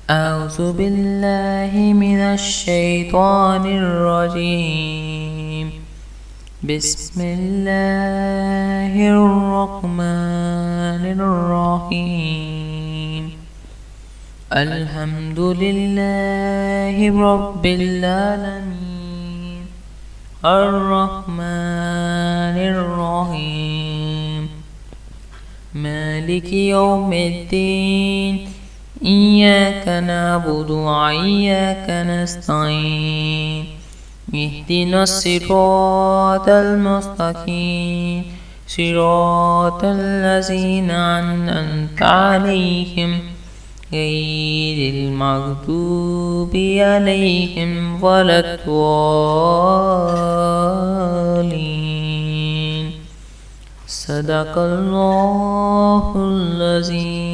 أعوذ بالله من الشيطان الرجيم. بسم الله الرحمن الرحيم. الحمد لله رب العالمين الرحمن الرحيم مالك يوم الدين. إياك نعبد وإياك نستعين. اهدنا الصراط المستقيم صراط الذين أنعمت عليهم غير المغضوب عليهم ولا الضالين. صدق الله العظيم.